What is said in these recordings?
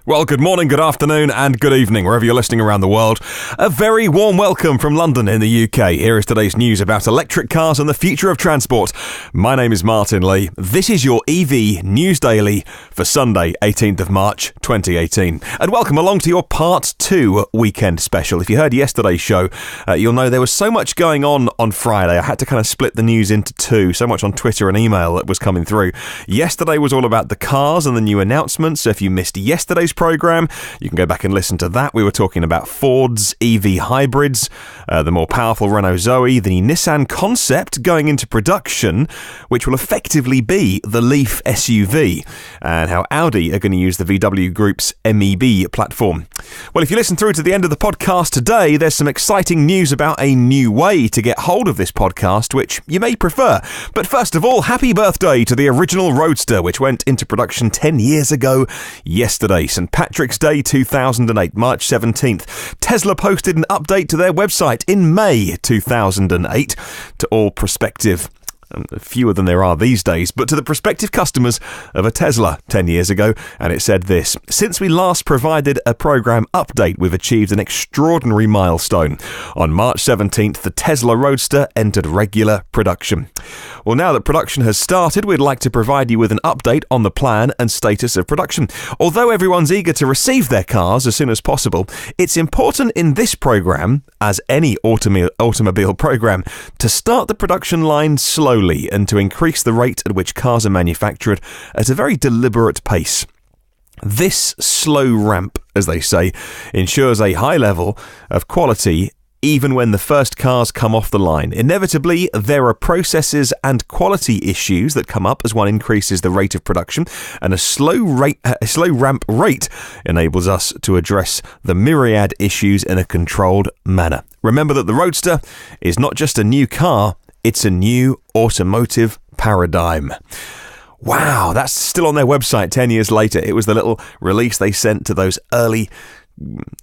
Well, good morning, good afternoon, and good evening, wherever you're listening around the world. A very warm welcome from London in the UK. Here is today's news about electric cars and the future of transport. My name is Martin Lee. This is your EV News Daily for Sunday, 18th of March, 2018. And welcome along to your Part 2 weekend special. If you heard yesterday's show, you'll know there was so much going on Friday. I had to kind of split the news into two, so much on Twitter and email that was coming through. Yesterday was all about the cars and the new announcements, so if you missed yesterday's program, you can go back and listen to that. We were talking about Ford's EV hybrids, the more powerful Renault Zoe, the Nissan Concept going into production, which will effectively be the Leaf SUV, and how Audi are going to use the VW Group's MEB platform. Well, if you listen through to the end of the podcast today, there's some exciting news about a new way to get hold of this podcast, which you may prefer. But first of all, happy birthday to the original Roadster, which went into production 10 years ago yesterday. St. Patrick's Day 2008, March 17th. Tesla posted an update to their website in May 2008 to all prospective, fewer than there are these days, but to the prospective customers of a Tesla 10 years ago, and it said this: since we last provided a program update, we've achieved an extraordinary milestone. On March 17th, the Tesla Roadster entered regular production. Well, now that production has started, we'd like to provide you with an update on the plan and status of production. Although everyone's eager to receive their cars as soon as possible, it's important in this program, as any automobile program, to start the production line slowly and to increase the rate at which cars are manufactured at a very deliberate pace. This slow ramp, as they say, ensures a high level of quality even when the first cars come off the line. Inevitably, there are processes and quality issues that come up as one increases the rate of production, and a slow ramp rate enables us to address the myriad issues in a controlled manner. Remember that the Roadster is not just a new car, it's a new automotive paradigm. Wow, that's still on their website 10 years later. It was the little release they sent to those early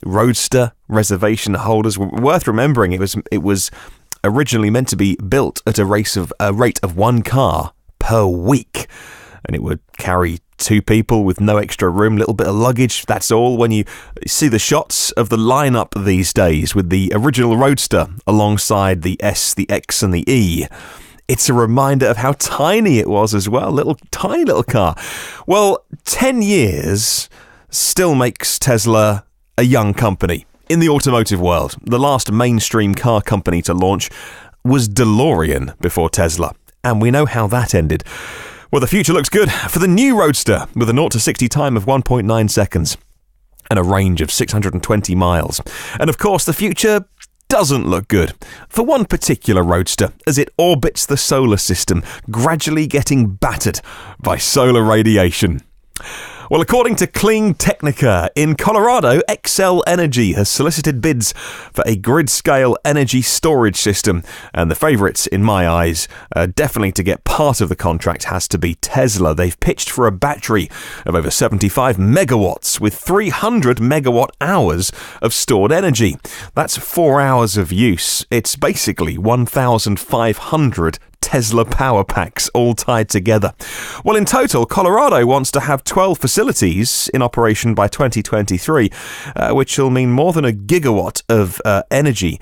Roadster reservation holders. Worth remembering, it was originally meant to be built at a rate of one car per week, and it would carry two people with no extra room, little bit of luggage, that's all. When you see the shots of the lineup these days with the original Roadster alongside the S, the X and the E, it's a reminder of how tiny it was as well. Tiny little car. Well, 10 years still makes Tesla a young company in the automotive world. The last mainstream car company to launch was DeLorean before Tesla, and we know how that ended. Well, the future looks good for the new Roadster with a 0 to 60 time of 1.9 seconds and a range of 620 miles. And of course, the future doesn't look good for one particular Roadster as it orbits the solar system, gradually getting battered by solar radiation. Well, according to Clean Technica, in Colorado, Xcel Energy has solicited bids for a grid-scale energy storage system. And the favourites, in my eyes, definitely to get part of the contract has to be Tesla. They've pitched for a battery of over 75 megawatts with 300 megawatt hours of stored energy. That's 4 hours of use. It's basically 1,500 Tesla Powerpacks all tied together. Well, in total, Colorado wants to have 12 facilities in operation by 2023, which will mean more than a gigawatt of energy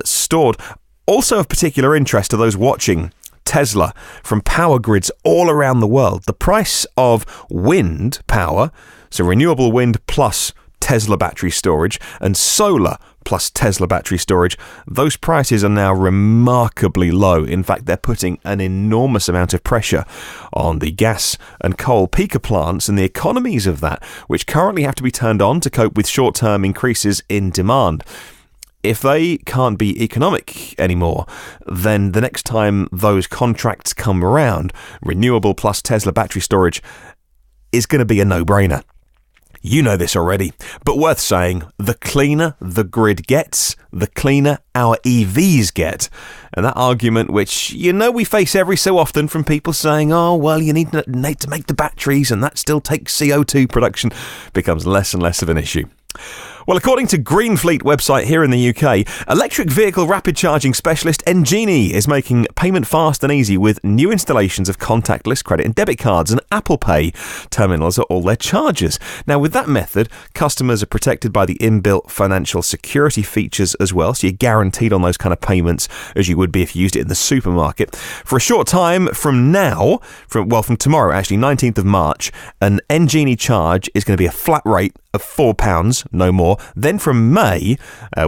stored. Also of particular interest to those watching Tesla from power grids all around the world. The price of wind power, so renewable wind plus Tesla battery storage, and solar plus Tesla battery storage, those prices are now remarkably low. In fact, they're putting an enormous amount of pressure on the gas and coal peaker plants and the economies of that, which currently have to be turned on to cope with short-term increases in demand. If they can't be economic anymore, then the next time those contracts come around, renewable plus Tesla battery storage is going to be a no-brainer. You know this already, but worth saying, the cleaner the grid gets, the cleaner our EVs get. And that argument, which we face every so often from people saying, oh, well, you need to make the batteries and that still takes CO2 production, becomes less and less of an issue. Well, according to Green Fleet website here in the UK, electric vehicle rapid charging specialist nbsp is making payment fast and easy with new installations of contactless credit and debit cards and Apple Pay terminals at all their chargers. Now, with that method, customers are protected by the inbuilt financial security features as well, so you're guaranteed on those kind of payments as you would be if you used it in the supermarket. For a short time from now, from tomorrow actually, 19th of March, an nbsp charge is going to be a flat rate of £4, no more. Then from May,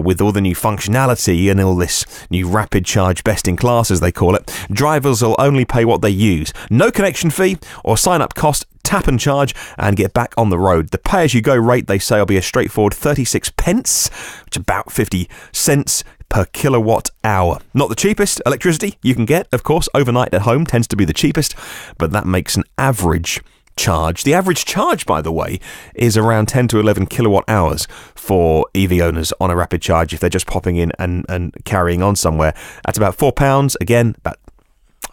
with all the new functionality and all this new rapid charge best in class as they call it, drivers will only pay what they use. No connection fee or sign up cost. Tap and charge and get back on the road. The pay-as-you-go rate, they say, will be a straightforward 36 pence, which is about 50 cents per kilowatt hour. Not the cheapest electricity you can get, of course. Overnight at home tends to be the cheapest, but that makes an average charge. The average charge, by the way, is around 10 to 11 kilowatt hours for EV owners on a rapid charge if they're just popping in and carrying on somewhere. That's about £4, again, about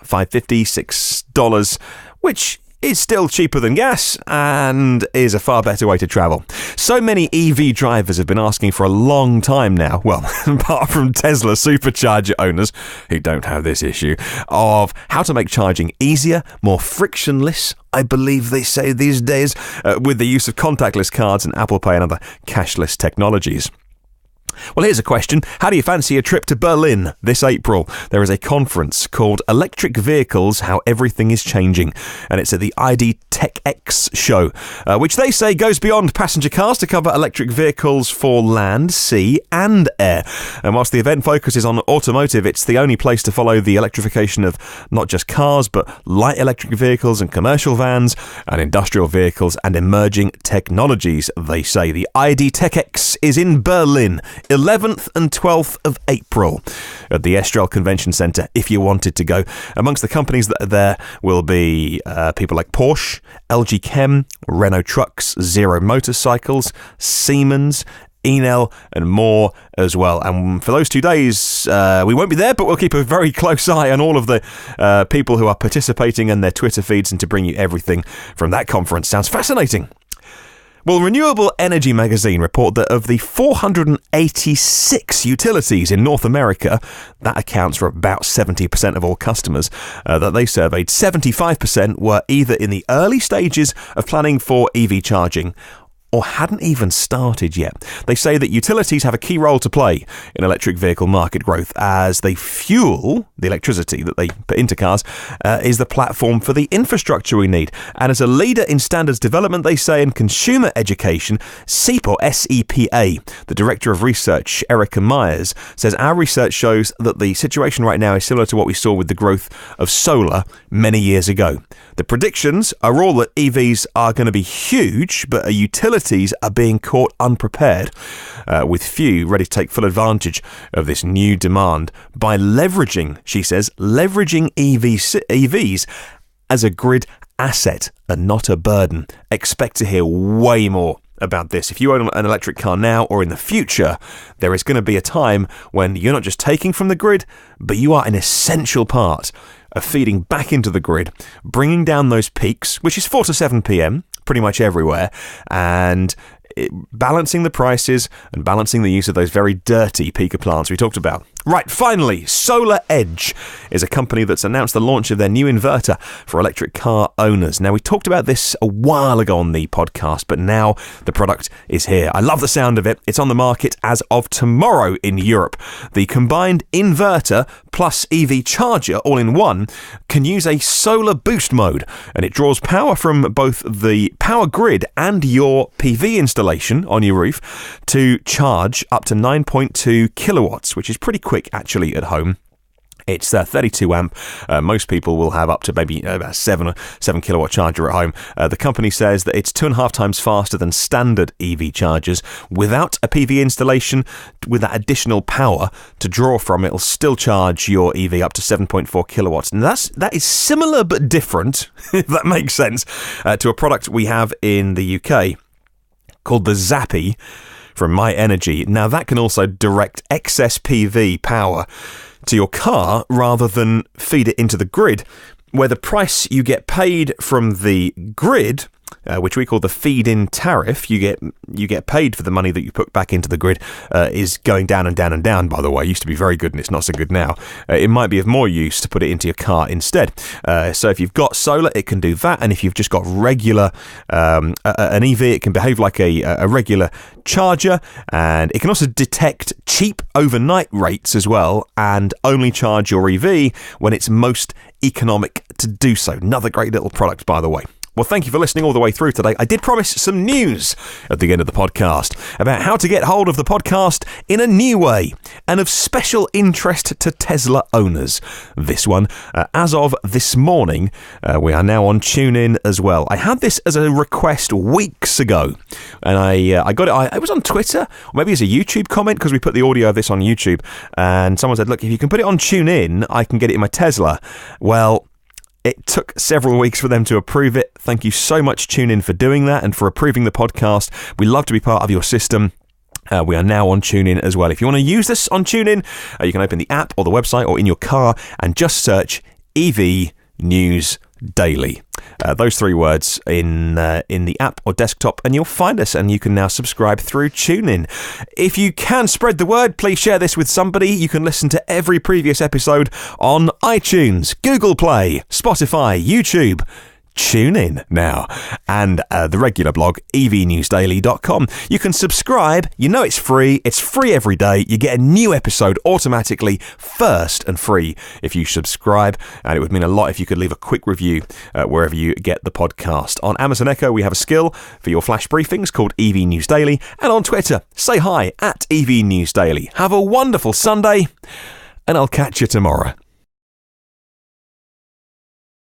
$5.50, $6, which is still cheaper than gas and is a far better way to travel. So many EV drivers have been asking for a long time now, well, apart from Tesla Supercharger owners, who don't have this issue, of how to make charging easier, more frictionless, I believe they say these days, with the use of contactless cards and Apple Pay and other cashless technologies. Well, here's a question. How do you fancy a trip to Berlin this April? There is a conference called Electric Vehicles, How Everything is Changing, and it's at the ID Tech X show, which they say goes beyond passenger cars to cover electric vehicles for land, sea and air. And whilst the event focuses on automotive, it's the only place to follow the electrification of not just cars, but light electric vehicles and commercial vans and industrial vehicles and emerging technologies, they say. The ID Tech X is in Berlin, 11th and 12th of April at the Estrel Convention Centre, if you wanted to go. Amongst the companies that are there will be people like Porsche, LG Chem, Renault Trucks, Zero Motorcycles, Siemens, Enel and more as well. And for those 2 days, we won't be there, but we'll keep a very close eye on all of the people who are participating and their Twitter feeds and to bring you everything from that conference. Sounds fascinating. Well, Renewable Energy magazine report that of the 486 utilities in North America, that accounts for about 70% of all customers that they surveyed, 75% were either in the early stages of planning for EV charging or hadn't even started yet. They say that utilities have a key role to play in electric vehicle market growth as they fuel the electricity that they put into cars is the platform for the infrastructure we need. And as a leader in standards development, they say, in consumer education, SEPA, S-E-P-A, the Director of Research, Erica Myers, says our research shows that the situation right now is similar to what we saw with the growth of solar many years ago. The predictions are all that EVs are going to be huge, but utilities are being caught unprepared, with few ready to take full advantage of this new demand by leveraging, she says, EVs as a grid asset and not a burden. Expect to hear way more about this. If you own an electric car now or in the future, there is going to be a time when you're not just taking from the grid, but you are an essential part of feeding back into the grid, bringing down those peaks, which is 4 to 7 p.m. pretty much everywhere, and balancing the prices and balancing the use of those very dirty peaker plants we talked about. Right, finally, Solar Edge is a company that's announced the launch of their new inverter for electric car owners. Now, we talked about this a while ago on the podcast, but now the product is here. I love the sound of it. It's on the market as of tomorrow in Europe. The combined inverter plus EV charger all in one can use a solar boost mode, and it draws power from both the power grid and your PV installation on your roof to charge up to 9.2 kilowatts, which is pretty quick actually at home. It's 32 amp. Most people will have up to maybe about 7 kilowatt charger at home. The company says that it's 2.5 times faster than standard EV chargers. Without a PV installation, with that additional power to draw from, it'll still charge your EV up to 7.4 kilowatts. And that is similar but different, if that makes sense, to a product we have in the UK called the Zappy from My Energy. Now, that can also direct excess PV power to your car rather than feed it into the grid, where the price you get paid from the grid which we call the feed-in tariff, you get paid for the money that you put back into the grid, is going down and down and down, by the way. It used to be very good and it's not so good now. It might be of more use to put it into your car instead. So if you've got solar, it can do that, and if you've just got regular an EV, it can behave like a regular charger, and it can also detect cheap overnight rates as well, and only charge your EV when it's most economic to do so. Another great little product, by the way. Well, thank you for listening all the way through today. I did promise some news at the end of the podcast about how to get hold of the podcast in a new way and of special interest to Tesla owners. This one, as of this morning, we are now on TuneIn as well. I had this as a request weeks ago, and I got it. It was on Twitter, or maybe as a YouTube comment, because we put the audio of this on YouTube, and someone said, look, if you can put it on TuneIn, I can get it in my Tesla. Well, it took several weeks for them to approve it. Thank you so much, TuneIn, for doing that and for approving the podcast. We love to be part of your system. We are now on TuneIn as well. If you want to use this on TuneIn, you can open the app or the website or in your car and just search EV News Daily. Those three words in the app or desktop, and you'll find us, and you can now subscribe through TuneIn. If you can spread the word, please share this with somebody. You can listen to every previous episode on iTunes, Google Play, Spotify, YouTube. Tune in now, and the regular blog, evnewsdaily.com. You can subscribe. You know it's free every day. You get a new episode automatically, first and free, if you subscribe, and it would mean a lot if you could leave a quick review wherever you get the podcast. On Amazon Echo, we have a skill for your flash briefings called EV News Daily, and on Twitter, say hi at EV News Daily. Have a wonderful Sunday, and I'll catch you tomorrow.